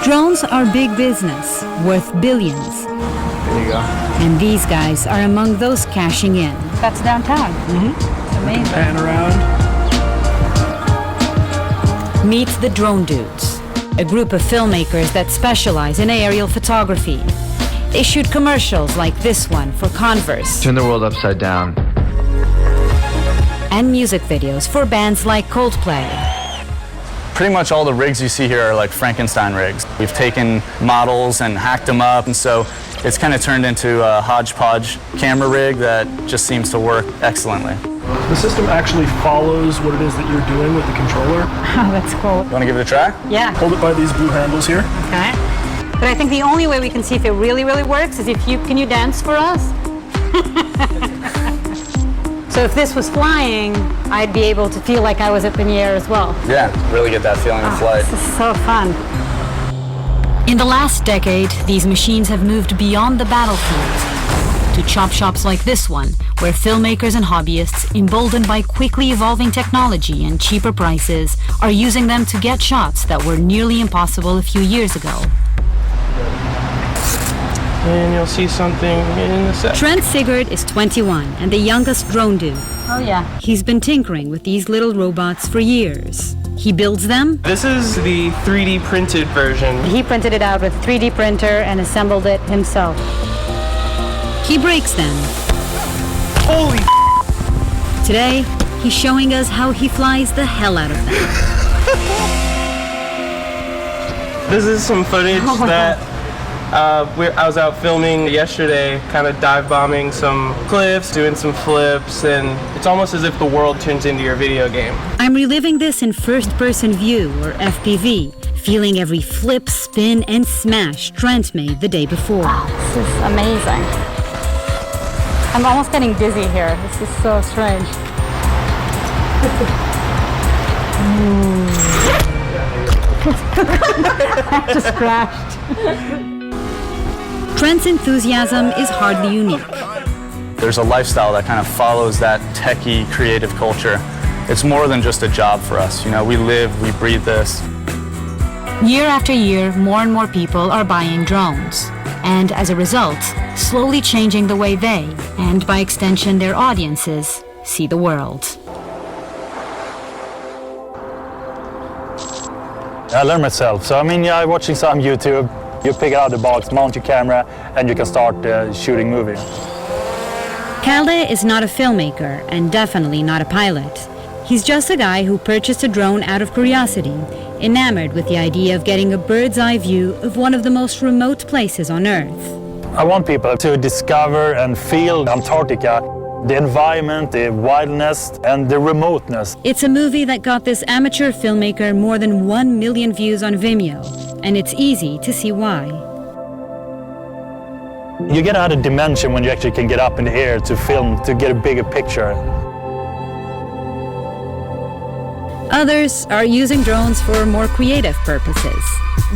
Drones are big business, worth billions. There you go. And these guys are among those cashing in. That's downtown. It's amazing. Pan around. Meet the Drone Dudes, a group of filmmakers that specialize in aerial photography. They shoot commercials like this one for Converse. Turn the world upside down. And music videos for bands like Coldplay. Pretty much all the rigs you see here are like Frankenstein rigs. We've taken models and hacked them up, and so it's kind of turned into a hodgepodge camera rig that just seems to work excellently. The system actually follows what it is that you're doing with the controller. Oh, that's cool. You want to give it a try? Yeah. Hold it by these blue handles here. Okay. But I think the only way we can see if it really, really works is if you, can you dance for us? So if this was flying, I'd be able to feel like I was up in the air as well. Yeah, really get that feeling of flight. This is so fun. In the last decade, these machines have moved beyond the battlefield to chop shops like this one, where filmmakers and hobbyists, emboldened by quickly evolving technology and cheaper prices, are using them to get shots that were nearly impossible a few years ago. And you'll see something in a sec. Trent Sigurd is 21 and the youngest drone dude. Oh yeah. He's been tinkering with these little robots for years. He builds them. This is the 3D printed version. He printed it out with a 3D printer and assembled it himself. He breaks them. Holy Today, he's showing us how he flies the hell out of them. This is some footage that I was out filming yesterday, kind of dive bombing some cliffs, doing some flips, and it's almost as if the world turns into your video game. I'm reliving this in first-person view, or FPV, feeling every flip, spin, and smash Trent made the day before. This is amazing. I'm almost getting dizzy here. This is so strange. I just crashed. Trent's enthusiasm is hardly unique. There's a lifestyle that kind of follows that techie, creative culture. It's more than just a job for us. You know, we live, we breathe this. Year after year, more and more people are buying drones. And as a result, slowly changing the way they, and by extension their audiences, see the world. I learned myself. So, I mean, yeah, watching some YouTube, you pick out the box, mount your camera, and you can start shooting movie. Calde is not a filmmaker and definitely not a pilot. He's just a guy who purchased a drone out of curiosity, enamored with the idea of getting a bird's eye view of one of the most remote places on Earth. I want people to discover and feel Antarctica, the environment, the wildness, and the remoteness. It's a movie that got this amateur filmmaker more than 1 million views on Vimeo, and it's easy to see why. You get out of dimension when you actually can get up in the air to film, to get a bigger picture. Others are using drones for more creative purposes.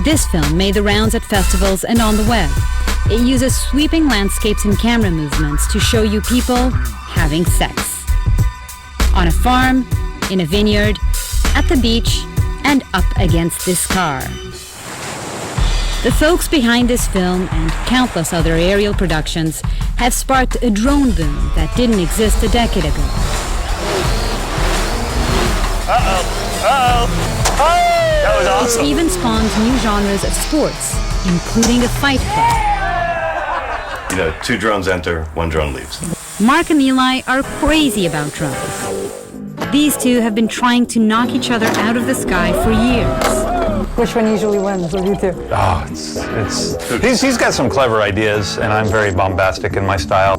This film made the rounds at festivals and on the web. It uses sweeping landscapes and camera movements to show you people having sex. On a farm, in a vineyard, at the beach, and up against this car. The folks behind this film and countless other aerial productions have sparked a drone boom that didn't exist a decade ago. That was awesome. It's even spawned new genres of sports, including a fight club. You know, 2 drones enter, 1 drone leaves. Mark and Eli are crazy about drones. These two have been trying to knock each other out of the sky for years. Which one usually wins with you two? Oh, he's got some clever ideas, and I'm very bombastic in my style.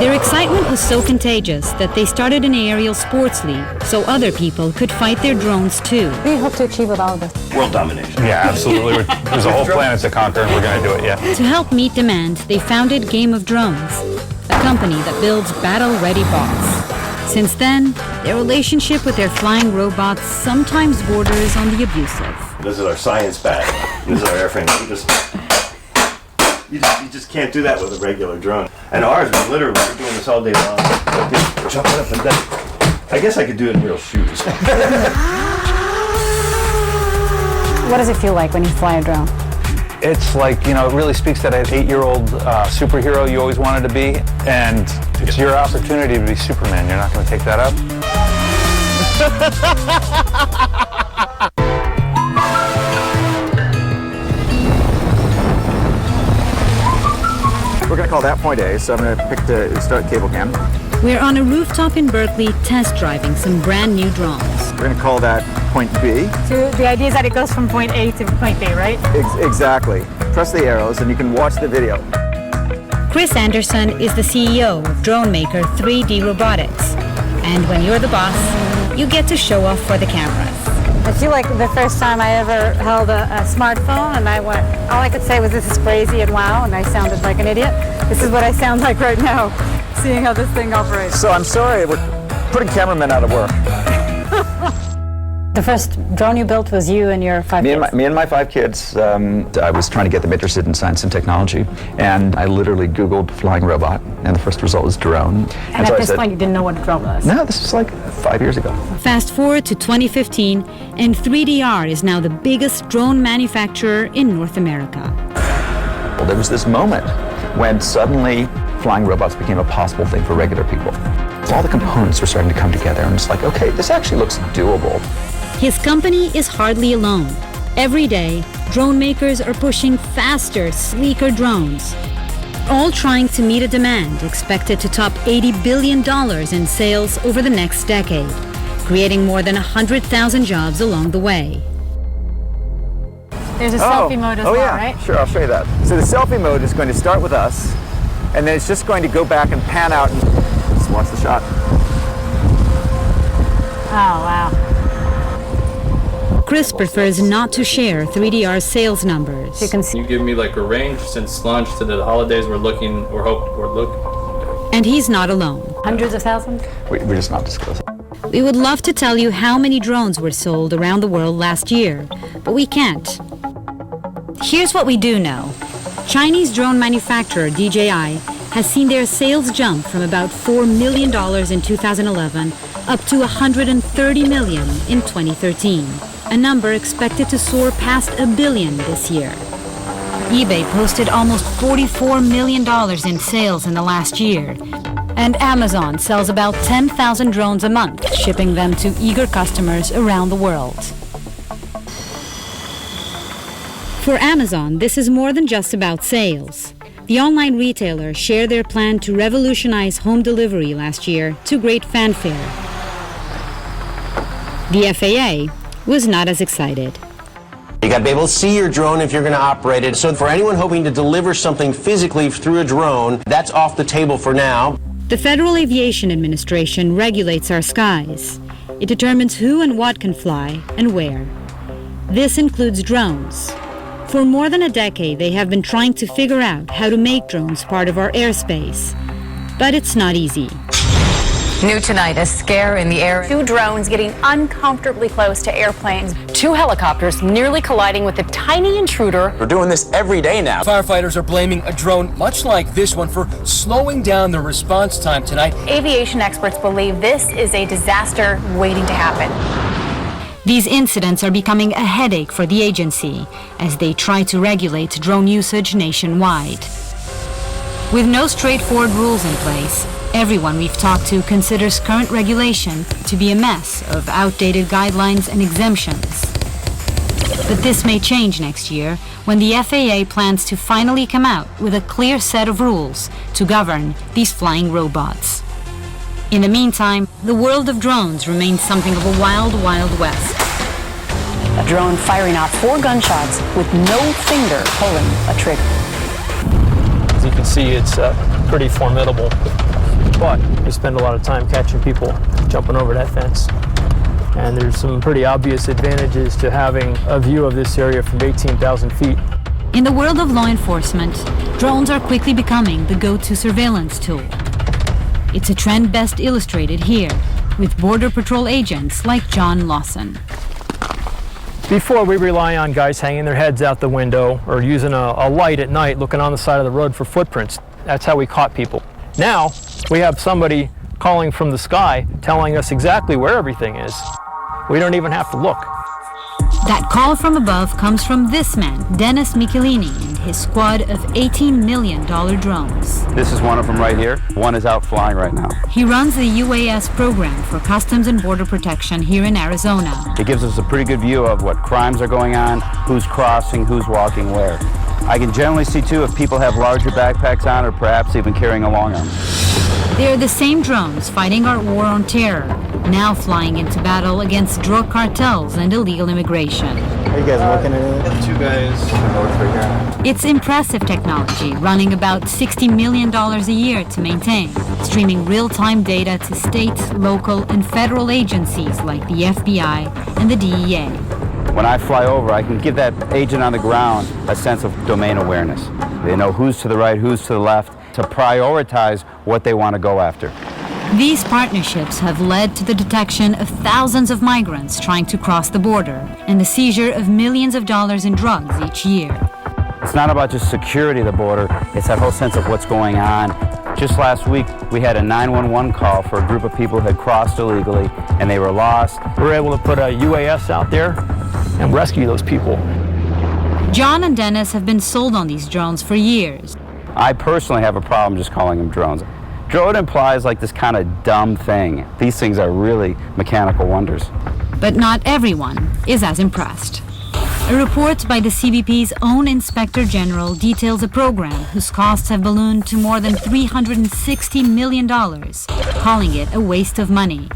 Their excitement was so contagious that they started an aerial sports league so other people could fight their drones too. What do you hope to achieve with all of this? World domination. Yeah, absolutely. There's a whole planet to conquer, and we're going to do it, yeah. To help meet demand, they founded Game of Drones, a company that builds battle-ready bots. Since then, their relationship with their flying robots sometimes borders on the abusive. This is our science bag. This is our airframe. You just can't do that with a regular drone. And ours, we're doing this all day long. We're jumping up and down. I guess I could do it in real shoes. What does it feel like when you fly a drone? It's like, you know, it really speaks to that 8-year-old superhero you always wanted to be, and it's your opportunity to be Superman. You're not going to take that up? We're going to call that point A, so I'm going to pick the start cable cam. We're on a rooftop in Berkeley test driving some brand new drones. We're going to call that point B. So the idea is that it goes from point A to point B, right? Exactly. Press the arrows and you can watch the video. Chris Anderson is the CEO of drone maker 3D Robotics. And when you're the boss, you get to show off for the cameras. I feel like the first time I ever held a smartphone and all I could say was this is crazy and wow, and I sounded like an idiot. This is what I sound like right now, seeing how this thing operates. So I'm sorry, we're putting cameramen out of work. The first drone you built was you and your 5 kids? Me and my 5 kids. I was trying to get them interested in science and technology, and I literally Googled flying robot, and the first result was drone. And at this point, you didn't know what a drone was? No, this was like 5 years ago. Fast forward to 2015, and 3DR is now the biggest drone manufacturer in North America. Well, there was this moment when suddenly flying robots became a possible thing for regular people. All the components were starting to come together, and it's like, okay, this actually looks doable. His company is hardly alone. Every day, drone makers are pushing faster, sleeker drones, all trying to meet a demand expected to top $80 billion in sales over the next decade, creating more than 100,000 jobs along the way. There's a selfie mode as well, right? Sure, I'll show you that. So the selfie mode is going to start with us, and then it's just going to go back and pan out and just watch the shot. Oh, wow. Chris prefers not to share 3DR's sales numbers. You can see. You give me like a range since launch to the holidays. We're looking. And he's not alone. Hundreds of thousands? We're just not disclosing. We would love to tell you how many drones were sold around the world last year, but we can't. Here's what we do know. Chinese drone manufacturer DJI has seen their sales jump from about $4 million in 2011 up to $130 million in 2013, a number expected to soar past $1 billion this year. eBay posted almost $44 million in sales in the last year, and Amazon sells about 10,000 drones a month, shipping them to eager customers around the world. For Amazon, this is more than just about sales. The online retailer shared their plan to revolutionize home delivery last year to great fanfare. The FAA was not as excited. You got to be able to see your drone if you're going to operate it. So for anyone hoping to deliver something physically through a drone, that's off the table for now. The Federal Aviation Administration regulates our skies. It determines who and what can fly and where. This includes drones. For more than a decade, they have been trying to figure out how to make drones part of our airspace. But it's not easy. New tonight, a scare in the air. 2 drones getting uncomfortably close to airplanes. 2 helicopters nearly colliding with a tiny intruder. We're doing this every day now. Firefighters are blaming a drone much like this one for slowing down the response time tonight. Aviation experts believe this is a disaster waiting to happen. These incidents are becoming a headache for the agency as they try to regulate drone usage nationwide. With no straightforward rules in place, everyone we've talked to considers current regulation to be a mess of outdated guidelines and exemptions. But this may change next year when the FAA plans to finally come out with a clear set of rules to govern these flying robots. In the meantime, the world of drones remains something of a wild, wild west. A drone firing off 4 gunshots with no finger pulling a trigger. As you can see, it's pretty formidable, but we spend a lot of time catching people jumping over that fence. And there's some pretty obvious advantages to having a view of this area from 18,000 feet. In the world of law enforcement, drones are quickly becoming the go-to surveillance tool. It's a trend best illustrated here with Border Patrol agents like John Lawson. Before, we rely on guys hanging their heads out the window or using a light at night looking on the side of the road for footprints. That's how we caught people. Now, we have somebody calling from the sky telling us exactly where everything is. We don't even have to look. That call from above comes from this man, Dennis Michelini, and his squad of $18 million drones. This is one of them right here. One is out flying right now. He runs the UAS program for Customs and Border Protection here in Arizona. It gives us a pretty good view of what crimes are going on, who's crossing, who's walking where. I can generally see, too, if people have larger backpacks on or perhaps even carrying a long arm. They are the same drones fighting our war on terror, now flying into battle against drug cartels and illegal immigration. Are you guys looking at it? Two guys. It's impressive technology, running about $60 million a year to maintain, streaming real-time data to state, local, and federal agencies like the FBI and the DEA. When I fly over, I can give that agent on the ground a sense of domain awareness. They know who's to the right, who's to the left, to prioritize what they want to go after. These partnerships have led to the detection of thousands of migrants trying to cross the border and the seizure of millions of dollars in drugs each year. It's not about just security of the border, it's that whole sense of what's going on. Just last week, we had a 911 call for a group of people who had crossed illegally and they were lost. We were able to put a UAS out there and rescue those people. John and Dennis have been sold on these drones for years. I personally have a problem just calling them drones. Drone implies like this kind of dumb thing. These things are really mechanical wonders. But not everyone is as impressed. A report by the CBP's own Inspector General details a program whose costs have ballooned to more than $360 million, calling it a waste of money.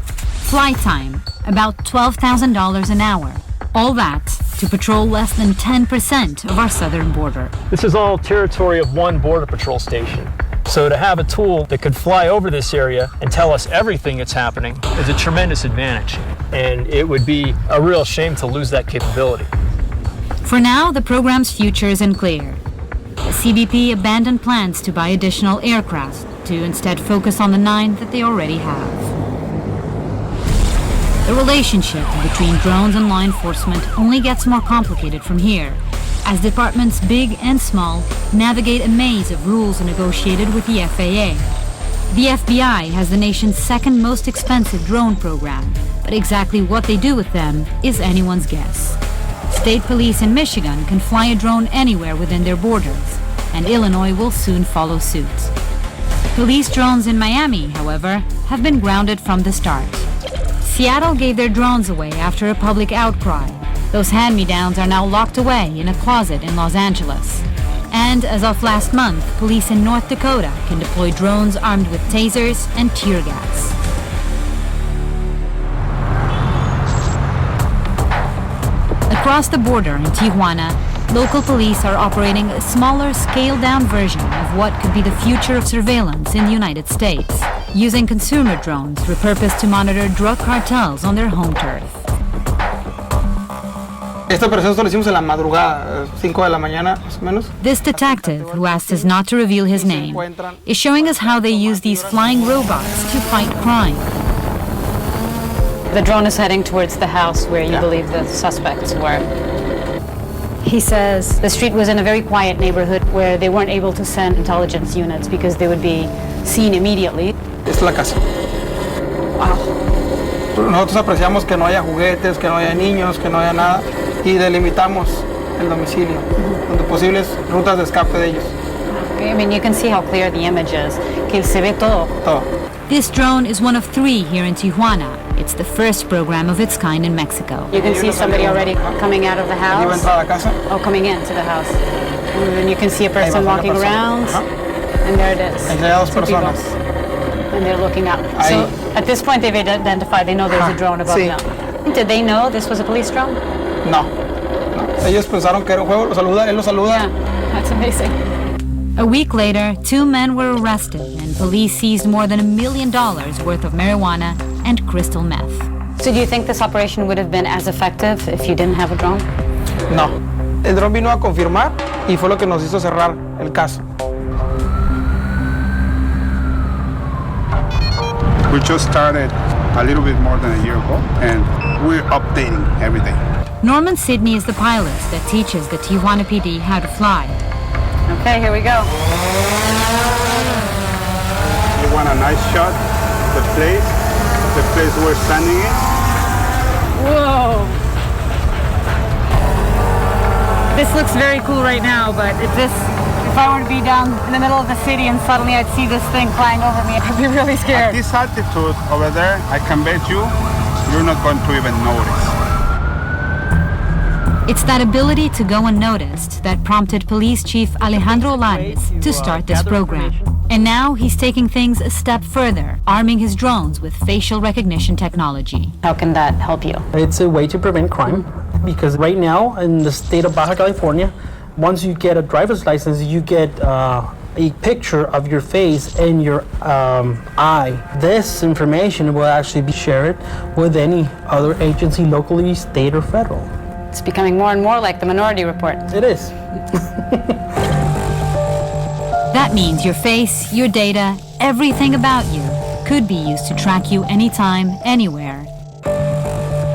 Flight time, about $12,000 an hour. All that to patrol less than 10% of our southern border. This is all territory of one border patrol station. So to have a tool that could fly over this area and tell us everything that's happening is a tremendous advantage. And it would be a real shame to lose that capability. For now, the program's future is unclear. The CBP abandoned plans to buy additional aircraft to instead focus on the 9 that they already have. The relationship between drones and law enforcement only gets more complicated from here, as departments big and small navigate a maze of rules negotiated with the FAA. The FBI has the nation's second most expensive drone program, but exactly what they do with them is anyone's guess. State police in Michigan can fly a drone anywhere within their borders, and Illinois will soon follow suit. Police drones in Miami, however, have been grounded from the start. Seattle gave their drones away after a public outcry. Those hand-me-downs are now locked away in a closet in Los Angeles. And as of last month, police in North Dakota can deploy drones armed with tasers and tear gas. Across the border in Tijuana, local police are operating a smaller, scaled-down version of what could be the future of surveillance in the United States, using consumer drones repurposed to monitor drug cartels on their home turf. Esta operación lo hicimos en la madrugada, 5 de la mañana, más o menos. This detective, who asked us not to reveal his name, is showing us how they use these flying robots to fight crime. The drone is heading towards the house where you believe the suspects were. He says The street was in a very quiet neighborhood where they weren't able to send intelligence units because they would be seen immediately. Es la casa. Nosotros apreciamos que no haya juguetes, que no haya niños, que no haya nada y delimitamos el domicilio, donde posibles rutas de escape de ellos. I mean, you can see how clear the image is. Que se ve todo. Todo. This drone is one of 3 here in Tijuana. It's the first program of its kind in Mexico. You can see somebody already coming out of the house. Oh, coming into the house. And then you can see a person walking around. And there it is. Two people. And they're looking up. So at this point they've identified, they know there's a drone above them. Did they know this was a police drone? No. Ellos pensaron que era un juego, él los saluda. Yeah, that's amazing. A week later, 2 men were arrested and police seized more than $1 million worth of marijuana and crystal meth. So do you think this operation would have been as effective if you didn't have a drone? No. El dron vino a confirmar y fue lo que nos hizo cerrar el caso. We just started a little bit more than a year ago, and we're updating every day. Norman Sidney is the pilot that teaches the Tijuana PD how to fly. Okay, here we go. You want a nice shot of the place we're standing in? Whoa! This looks very cool right now, but if I were to be down in the middle of the city and suddenly I'd see this thing flying over me, I'd be really scared. At this altitude over there, I can bet you're not going to even notice. It's that ability to go unnoticed that prompted Police Chief Alejandro Lares to start this program. And now he's taking things a step further, arming his drones with facial recognition technology. How can that help you? It's a way to prevent crime, because right now in the state of Baja California, once you get a driver's license, you get a picture of your face and your eye. This information will actually be shared with any other agency, locally, state, or federal. It's becoming more and more like the Minority Report. It is. That means your face, your data, everything about you could be used to track you anytime, anywhere,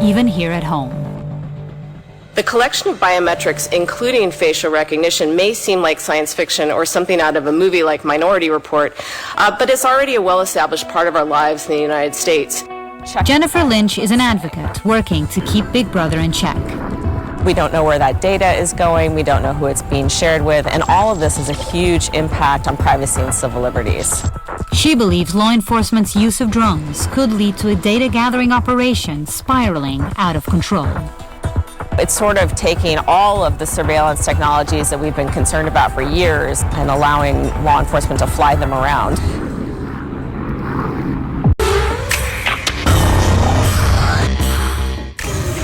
even here at home. The collection of biometrics, including facial recognition, may seem like science fiction or something out of a movie like Minority Report, but it's already a well-established part of our lives in the United States. Jennifer Lynch is an advocate working to keep Big Brother in check. We don't know where that data is going, we don't know who it's being shared with, and all of this has a huge impact on privacy and civil liberties. She believes law enforcement's use of drones could lead to a data-gathering operation spiraling out of control. It's sort of taking all of the surveillance technologies that we've been concerned about for years and allowing law enforcement to fly them around.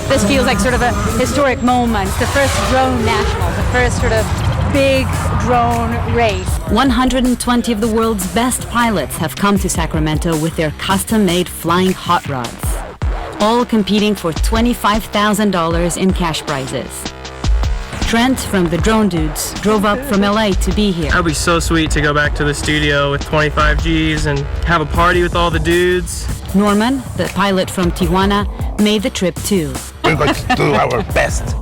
This feels like sort of a historic moment. It's the first drone nationals, the first sort of big drone race. 120 of the world's best pilots have come to Sacramento with their custom-made flying hot rods, all competing for $25,000 in cash prizes. Trent from the Drone Dudes drove up from LA to be here. That would be so sweet to go back to the studio with 25 Gs and have a party with all the dudes. Norman, the pilot from Tijuana, made the trip too. We're going to do our best.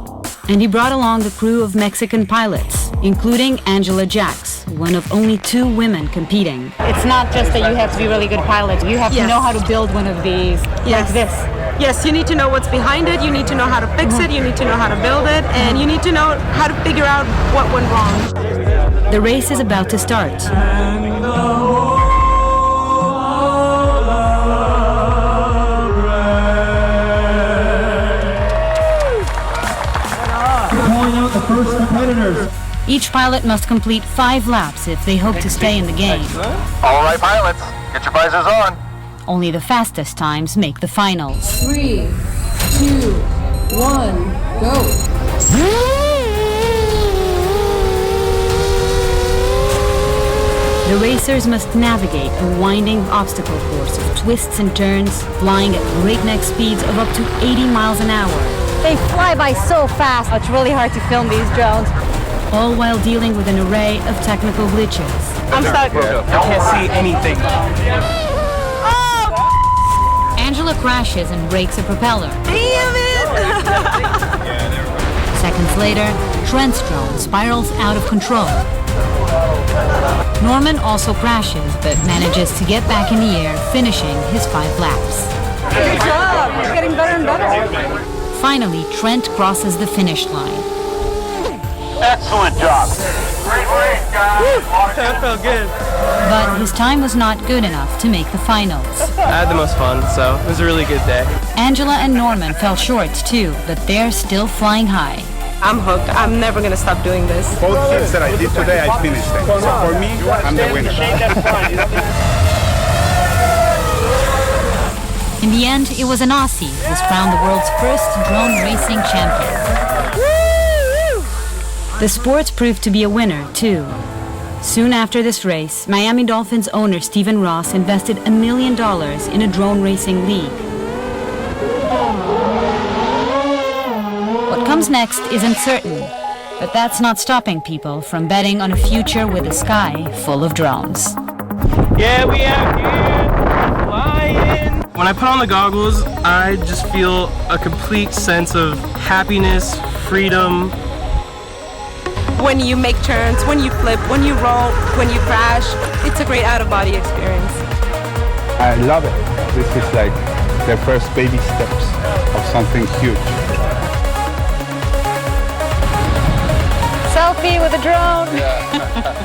And he brought along a crew of Mexican pilots, including Angela Jax, one of only 2 women competing. It's not just that you have to be really good pilots. You have to know how to build one of these like this. Yes, you need to know what's behind it, you need to know how to fix it, you need to know how to build it, and you need to know how to figure out what went wrong. The race is about to start. The first competitors. Each pilot must complete 5 laps if they hope to stay in the game. All right, pilots, get your visors on. Only the fastest times make the finals. 3, 2, 1, go. The racers must navigate a winding obstacle course of twists and turns, flying at breakneck speeds of up to 80 miles an hour. They fly by so fast. It's really hard to film these drones. All while dealing with an array of technical glitches. I'm stuck. I can't see anything. Angela crashes and breaks a propeller. Damn it! Seconds later, Trent's drone spirals out of control. Norman also crashes, but manages to get back in the air, finishing his 5 laps. Good job! You're getting better and better. Finally, Trent crosses the finish line. Excellent job. Great race, guys. That felt good. But his time was not good enough to make the finals. I had the most fun, so it was a really good day. Angela and Norman fell short too, but they're still flying high. I'm hooked. I'm never going to stop doing this. Both hits that I did today, I finished them. So for me, I'm the winner. In the end, it was an Aussie who was crowned the world's first drone racing champion. The sport proved to be a winner, too. Soon after this race, Miami Dolphins owner Stephen Ross invested $1 million in a drone racing league. What comes next is uncertain, but that's not stopping people from betting on a future with a sky full of drones. Yeah, we out here flying. When I put on the goggles, I just feel a complete sense of happiness, freedom. When you make turns, when you flip, when you roll, when you crash, it's a great out-of-body experience. I love it. This is like the first baby steps of something huge. TV with a drone. Yeah.